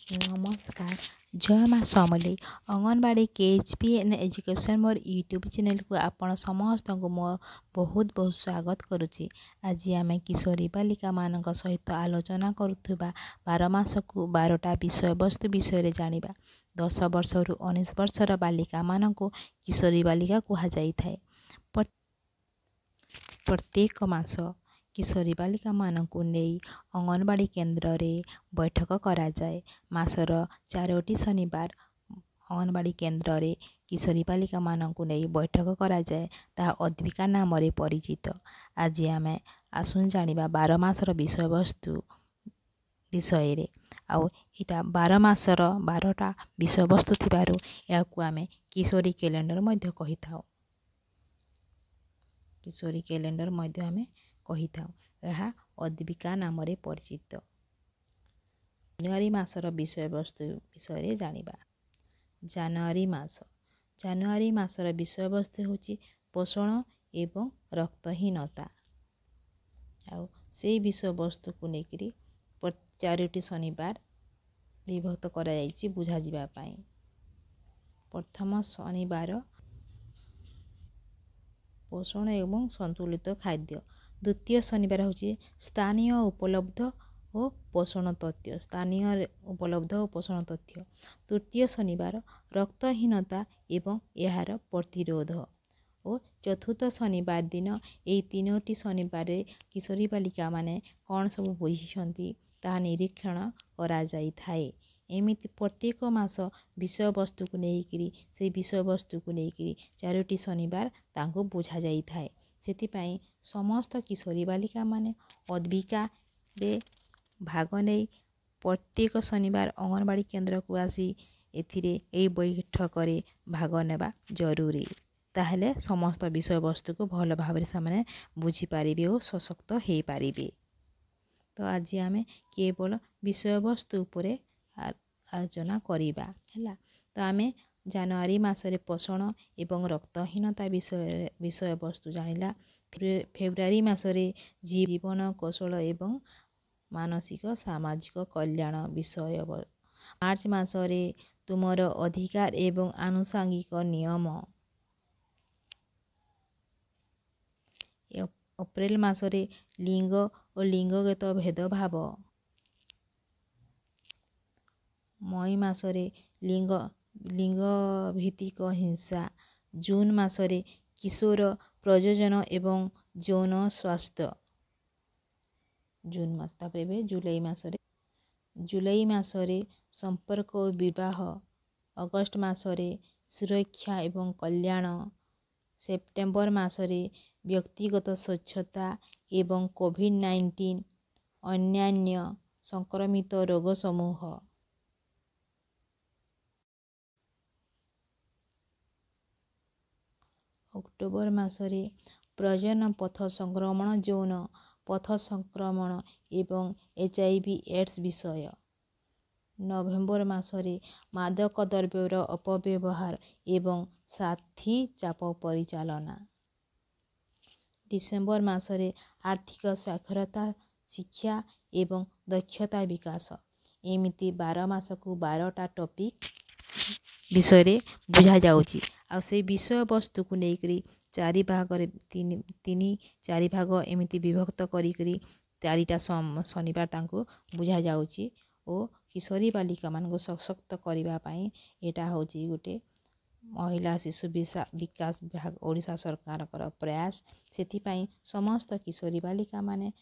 नमस्कार। जय माँ समलेई अंगनवाड़ी KHPN एजुकेशन मोर यूट्यूब चैनल को आपण समस्त को मो बहुत बहुत स्वागत करुच्ची। आज आम किशोरी बालिका मान सहित आलोचना करुवा 12 मास को 12टा विषय वस्तु विषय जानिबा। 10 वर्ष रु 19 वर्षर बालिका मान किशोरी बालिका कहा जाई थाए। प्रत्येक मास किशोरी बालिका मानकु नेई अंगनवाड़ी केन्द्र रे बैठक करा जाए। मासर 4टी शनिवार अंगनवाड़ी केन्द्र रे किशोरी बालिका मानकु नेई बैठक करा जाए। ता अद्विका नाम रे परिचित। आज आमे आसुन जानिबा 12 मासर विषय वस्तु विषय रे। आउ इटा 12 मासर 12टा विषय वस्तु थिबारु याकु आमे किशोरी कैलेंडर मध्य कहि थाउ। किशोरी कैलेंडर मध्य आमे कहि थाउ। यह अद्विका नाम रे परिचित। जानुआरी मासर विषय वस्तु विषय जानिबा। जानुआरी मासर विषय वस्तु होची पोषण एवं रक्तहीनता। आउ से विषय वस्तु को नेकरी 4टी शनिवार विभक्त करा जायछि बुझा जिबा पई। प्रथम शनिवार पोषण एवं संतुलित खाद्य। द्वितीय शनिवार होची स्थानीय उपलब्ध और पोषण तथ्य। स्थानीय उपलब्ध और पोषण तथ्य। तृतीय शनिवार रक्तहीनता एवं यार प्रतिरोध। और चतुर्थ शनिवार दिन यही 3टी शनिवार किशोरी बालिका माने कौन सब बुझिछंती ता निरीक्षण करा जाई थाए। एमिति प्रत्येक मास विषय वस्तु को नेइकरी से विषय वस्तु को नेइकरी 4टी शनिवार तांको बुझा जाई थाए। सेतिपाई समस्त किशोरी बालिका माने अद्विका रे भाग नहीं प्रत्येक शनिवार अंगनवाड़ी केन्द्र को आसी एथिरे एई बैठक रे भाग नेबा जरूरी। ताहले समस्त विषय वस्तु को भल भाबरे सामने बुझी पारिबे और सशक्त हेई पारिबे। तो आज आमे केवल विषय वस्तु उपरे आलोचना करिबा हैला। तो आमे जानुआरी मासरे पोषण एवं रक्तहीनता विषय वस्तु जानिला। फेब्रुआरी मासरे जीवन कौशल एवं मानसिक सामाजिक कल्याण विषय। मार्च मासरे तुमर अधिकार एवं आनुषंगिक नियम। अप्रैल मासरे लिंग और लिंगगत भेदभाव। मई मासरे लिंग भित्तिक हिंसा। जून मासरे किशोर प्रयोजन एवं यौन स्वास्थ्य। जून मास तापरे जुलाई मासरे संपर्क और विवाह। अगस्त मासरे सुरक्षा एवं कल्याण। सेप्टेम्बर मासरे व्यक्तिगत स्वच्छता एवं कोविड-19 अन्यान्य संक्रमित रोग समूह। अक्टोबर मासरे प्रजनन पथ संक्रमण यौन पथ संक्रमण एवं HIV एड्स विषय। नवेम्बर मासरे मादक द्रव्यर अपव्यवहार एवं साथी चाप परिचालना। डिसेम्बर मासरे आर्थिक साक्षरता शिक्षा एवं दक्षता विकास। एमिति 12 मास को 12टा टॉपिक विषय रे बुझा जाउची। आ से विषय वस्तु को नेकरी 4 भाग रे 4 भाग एमिति विभक्त करी 4टा शनिवार तांको बुझा जाउची। ओ किशोरी बालिका मान को सशक्त करिबा पई एटा होची गुटे महिला शिशु विकास विभाग ओडिशा सरकार प्रयास। सेति पई समस्त किशोरी बालिका माने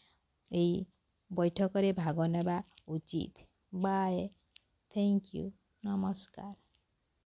एई बैठक रे भाग नेबा उचित। बाय। Thank you. नमस्कार।